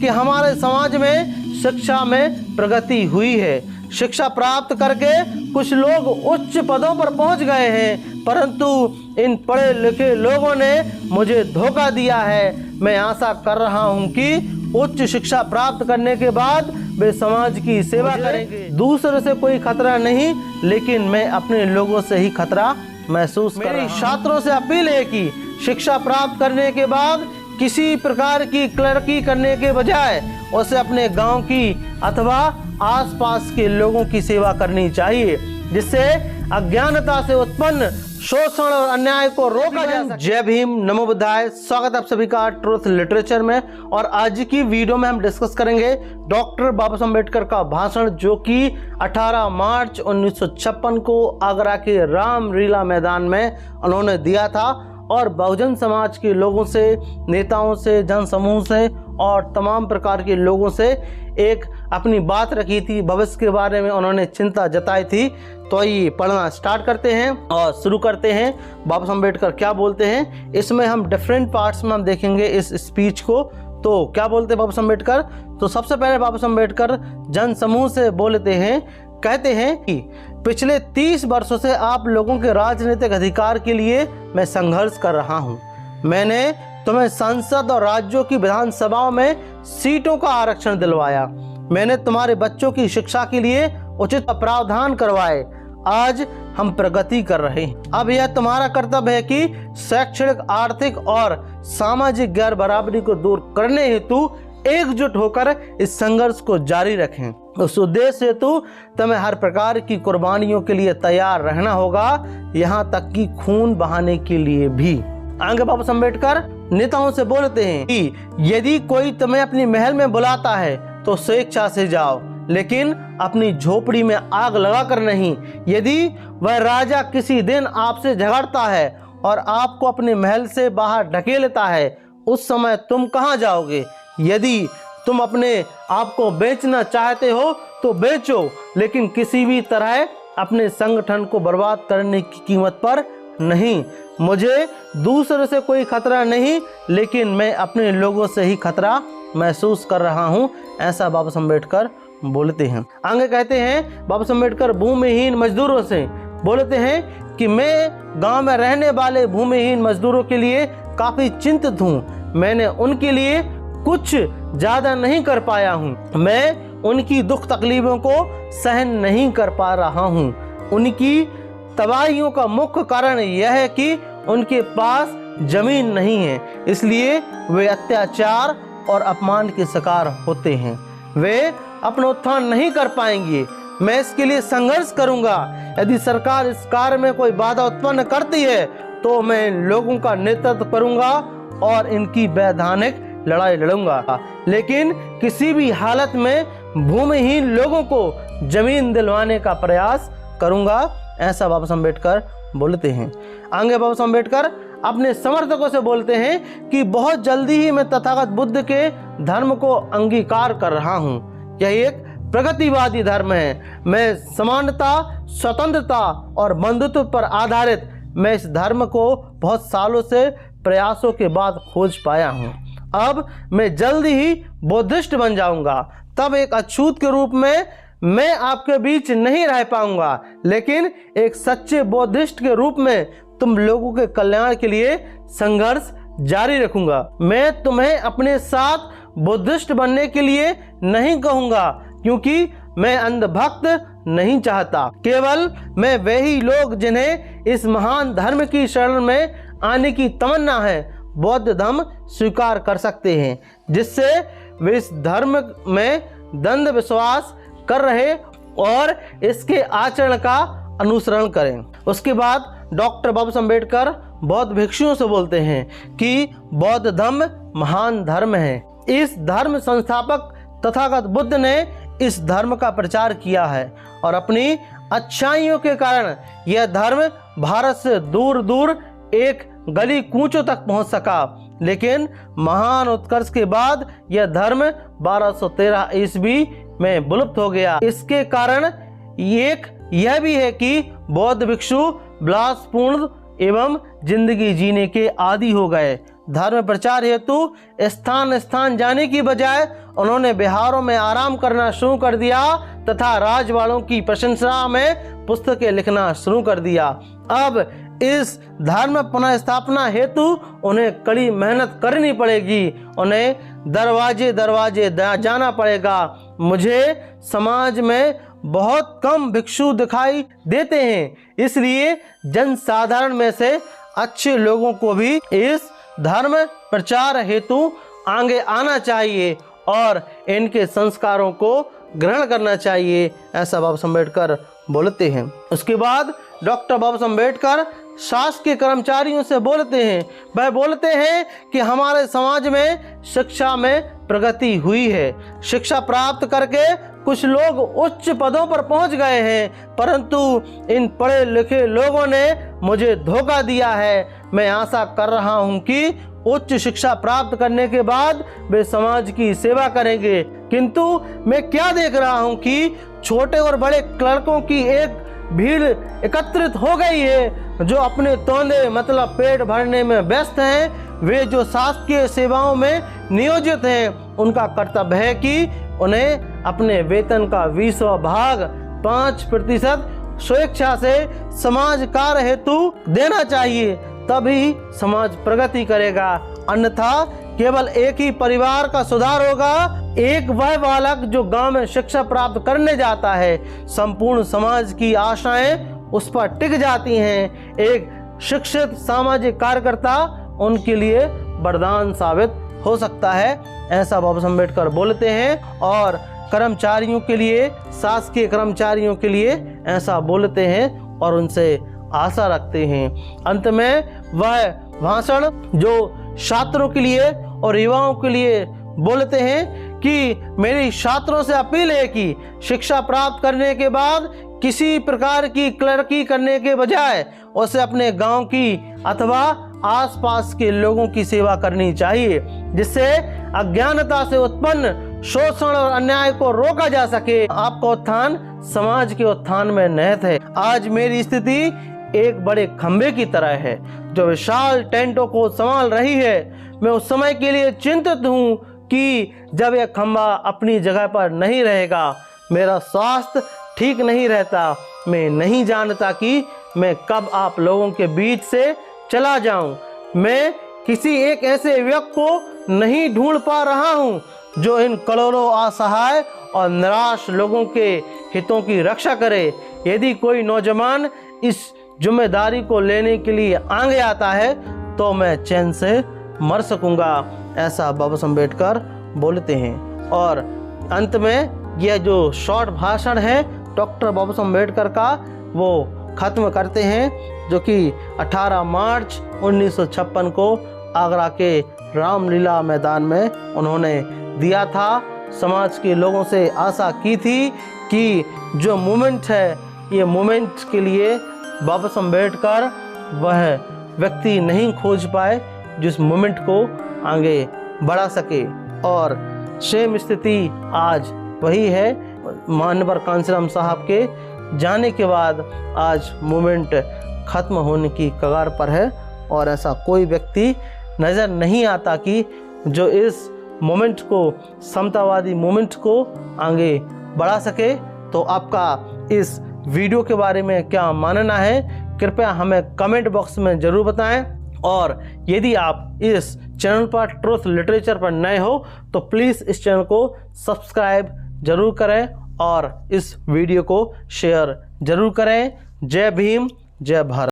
कि हमारे समाज में शिक्षा में प्रगति हुई है। शिक्षा प्राप्त करके कुछ लोग उच्च पदों पर पहुंच गए हैं, परंतु इन पढ़े लिखे लोगों ने मुझे धोखा दिया है। मैं आशा कर रहा हूं कि उच्च शिक्षा प्राप्त करने के बाद वे समाज की सेवा करेंगे। दूसरे से कोई खतरा नहीं, लेकिन मैं अपने लोगों से ही खतरा महसूस कर रहा हूं। मेरी छात्रों से अपील है कि शिक्षा प्राप्त करने के बाद किसी प्रकार की क्लर्की करने के बजाय उसे अपने गांव की अथवा आसपास के लोगों की सेवा करनी चाहिए, जिससे अज्ञानता से उत्पन्न शोषण और अन्याय को रोका जा सके। जय भीम, नमो बुद्धाय। स्वागत आप सभी का ट्रुथ लिटरेचर में। और आज की वीडियो में हम डिस्कस करेंगे डॉक्टर बाबा साहब अम्बेडकर का भाषण, जो कि 18 मार्च 1956 को आगरा के रामलीला मैदान में उन्होंने दिया था और बहुजन समाज के लोगों से, नेताओं से, जन समूह से और तमाम प्रकार के लोगों से एक अपनी बात रखी थी। भविष्य के बारे में उन्होंने चिंता जताई थी। तो ये पढ़ना स्टार्ट करते हैं और शुरू करते हैं बाबा साहब अम्बेडकर क्या बोलते हैं। इसमें हम डिफरेंट पार्ट्स में हम देखेंगे इस स्पीच को। तो क्या बोलते हैं बाबा साहब अम्बेडकर? तो सबसे पहले बाबा साहब अम्बेडकर जन समूह से बोलते हैं, कहते हैं कि पिछले 30 वर्षों से आप लोगों के राजनीतिक अधिकार के लिए मैं संघर्ष कर रहा हूं। मैंने तुम्हें संसद और राज्यों की विधानसभाओं में सीटों का आरक्षण दिलवाया। मैंने तुम्हारे बच्चों की शिक्षा के लिए उचित प्रावधान करवाए। आज हम प्रगति कर रहे हैं। अब यह तुम्हारा कर्तव्य है कि शैक्षणिक, आर्थिक और सामाजिक गैर बराबरी को दूर करने हेतु एकजुट होकर इस संघर्ष को जारी रखें। उस उद्देश्य हेतु तुम्हें हर प्रकार की कुर्बानियों के लिए तैयार रहना होगा, यहाँ तक कि खून बहाने के लिए भी। आगे बाबा साहब अम्बेडकर नेताओं से बोलते हैं कि यदि कोई तुम्हें अपनी महल में बुलाता है तो स्वेच्छा से जाओ, लेकिन अपनी झोपड़ी में आग लगाकर नहीं। यदि वह राजा किसी दिन आपसे झगड़ता है और आपको अपने महल से बाहर ढकेलता है, उस समय तुम कहाँ जाओगे? यदि तुम अपने आप को बेचना चाहते हो तो बेचो, लेकिन किसी भी तरह अपने संगठन को बर्बाद करने की कीमत पर नहीं। मुझे दूसरे से कोई खतरा नहीं, लेकिन मैं अपने लोगों से ही खतरा महसूस कर रहा हूं। ऐसा बाबा साहब अम्बेडकर बोलते हैं। आगे कहते हैं बाबा साहब अम्बेडकर भूमिहीन मजदूरों से बोलते हैं कि मैं गांव में रहने वाले भूमिहीन मजदूरों के लिए काफी चिंतित हूं। मैंने उनके लिए कुछ ज्यादा नहीं कर पाया हूं। मैं उनकी दुख तकलीफों को सहन नहीं कर पा रहा हूं। उनकी तबाहियों का मुख्य कारण यह है कि उनके पास जमीन नहीं है, इसलिए वे अत्याचार और अपमान के शिकार होते हैं। वे अपना उत्थान नहीं कर पाएंगे। मैं इसके लिए संघर्ष करूंगा। यदि सरकार इस कार्य में कोई बाधा उत्पन्न करती है तो मैं इन लोगों का नेतृत्व करूंगा और इनकी वैधानिक लड़ाई लड़ूंगा, लेकिन किसी भी हालत में भूमिहीन लोगों को जमीन दिलवाने का प्रयास करूंगा। ऐसा बाबा साहब अम्बेडकर बोलते हैं। आगे बाबा साहब अम्बेडकर अपने समर्थकों से बोलते हैं कि बहुत जल्दी ही मैं तथागत बुद्ध के धर्म को अंगीकार कर रहा हूं। यह एक प्रगतिवादी धर्म है। मैं समानता, स्वतंत्रता और बंधुत्व पर आधारित मैं इस धर्म को बहुत सालों से प्रयासों के बाद खोज पाया हूं। अब मैं जल्दी ही बौद्धिस्ट बन जाऊंगा। तब एक अछूत के रूप में मैं आपके बीच नहीं रह पाऊंगा, लेकिन एक सच्चे बौद्धिस्ट के रूप में तुम लोगों के कल्याण के लिए संघर्ष जारी रखूंगा। मैं तुम्हें अपने साथ बुद्धिस्ट बनने के लिए नहीं कहूंगा, क्योंकि मैं अंधभक्त नहीं चाहता। केवल मैं वही लोग जिन्हें इस महान धर्म की शरण में आने की तमन्ना है, बौद्ध धर्म स्वीकार कर सकते हैं, जिससे वे इस धर्म में दृढ़ विश्वास कर रहे और इसके आचरण का अनुसरण करें। उसके बाद डॉक्टर बाबा साहब अम्बेडकर बौद्ध भिक्षुओं से बोलते हैं कि बौद्ध धर्म महान धर्म है। इस धर्म संस्थापक तथागत बुद्ध ने इस धर्म का प्रचार किया है और अपनी अच्छाइयों के कारण यह धर्म भारत से दूर दूर एक गली कूचों तक पहुंच सका। लेकिन महान उत्कर्ष के बाद यह धर्म 1213 ईस्वी में विलुप्त हो गया। इसके कारण एक यह भी है कि बौद्ध भिक्षु विलासपूर्ण एवं जिंदगी जीने के आदी हो गए। धर्म प्रचार हेतु स्थान स्थान जाने की बजाय उन्होंने बिहारों में आराम करना शुरू कर दिया तथा राजवाड़ों की प्रशंसा में पुस्तकें लिखना शुरू कर दिया। अब इस धर्म पुनः स्थापना हेतु उन्हें कड़ी मेहनत करनी पड़ेगी, उन्हें दरवाजे दरवाजे जाना पड़ेगा। मुझे समाज में बहुत कम भिक्षु दिखाई देते हैं, इसलिए जनसाधारण में से अच्छे लोगों को भी इस धर्म प्रचार हेतु आगे आना चाहिए और इनके संस्कारों को ग्रहण करना चाहिए, ऐसा बाबा साहब अम्बेडकर बोलते हैं। उसके बाद डॉक्टर बाबा साहब अम्बेडकर शासकीय कर्मचारियों से बोलते हैं। वह बोलते हैं कि हमारे समाज में शिक्षा में प्रगति हुई है। शिक्षा प्राप्त करके कुछ लोग उच्च पदों पर पहुंच गए हैं, परंतु इन पढ़े लिखे लोगों ने मुझे धोखा दिया है। मैं आशा कर रहा हूं कि उच्च शिक्षा प्राप्त करने के बाद वे समाज की सेवा करेंगे, किंतु मैं क्या देख रहा हूं कि छोटे और बड़े क्लर्कों की एक भीड़ एकत्रित हो गई है जो अपने तोंदे मतलब पेट भरने में व्यस्त हैं। वे जो शासकीय सेवाओं में नियोजित हैं, उनका कर्तव्य है कि उन्हें अपने वेतन का 20वां भाग 5% स्वेच्छा से समाज कार्य हेतु देना चाहिए, तभी समाज प्रगति करेगा। अन्यथा केवल एक ही परिवार का सुधार होगा। एक वह बालक जो गांव में शिक्षा प्राप्त करने जाता है, संपूर्ण समाज की आशाएं उस पर टिक जाती हैं। एक शिक्षित सामाजिक कार्यकर्ता उनके लिए वरदान साबित हो सकता है, ऐसा बाबा साहब अम्बेडकर बोलते हैं। और कर्मचारियों के लिए, शासकीय कर्मचारियों के लिए ऐसा बोलते हैं और उनसे आशा रखते हैं। अंत में वह भाषण जो छात्रों के लिए और युवाओं के लिए बोलते हैं कि मेरी छात्रों से अपील है कि शिक्षा प्राप्त करने के बाद किसी प्रकार की क्लर्की करने के बजाय उसे अपने गांव की अथवा आसपास के लोगों की सेवा करनी चाहिए, जिससे अज्ञानता से उत्पन्न शोषण और अन्याय को रोका जा सके। आपका उत्थान समाज के उत्थान में निहित है। आज मेरी स्थिति एक बड़े खंभे की तरह है जो विशाल टेंटों को संभाल रही है। मैं उस समय के लिए चिंतित हूँ कि जब यह खंभा अपनी जगह पर नहीं रहेगा। मेरा स्वास्थ्य ठीक नहीं रहता। मैं नहीं जानता कि मैं कब आप लोगों के बीच से चला जाऊं। मैं किसी एक ऐसे व्यक्ति को नहीं ढूंढ पा रहा हूं जो इन करोड़ों असहाय और निराश लोगों के हितों की रक्षा करे। यदि कोई नौजवान इस जिम्मेदारी को लेने के लिए आगे आता है तो मैं चैन से मर सकूंगा, ऐसा बाबा साहब अम्बेडकर बोलते हैं। और अंत में यह जो शॉर्ट भाषण है डॉक्टर बाबा साहब अम्बेडकर का, वो ख़त्म करते हैं, जो कि 18 मार्च 1956 को आगरा के रामलीला मैदान में उन्होंने दिया था। समाज के लोगों से आशा की थी कि जो मूवमेंट है, ये मूवमेंट के लिए बाबा साहब अम्बेडकर वह व्यक्ति नहीं खोज पाए जिस मूवमेंट को आगे बढ़ा सके। और सेम स्थिति आज वही है। मानवर कांसीराम साहब के जाने के बाद आज मूवमेंट खत्म होने की कगार पर है और ऐसा कोई व्यक्ति नज़र नहीं आता कि जो इस मूवमेंट को, समतावादी मूवमेंट को आगे बढ़ा सके। तो आपका इस वीडियो के बारे में क्या मानना है, कृपया हमें कमेंट बॉक्स में ज़रूर बताएं। और यदि आप इस चैनल पर ट्रुथ लिटरेचर पर नए हो तो प्लीज़ इस चैनल को सब्सक्राइब जरूर करें और इस वीडियो को शेयर जरूर करें। जय भीम, जय भारत।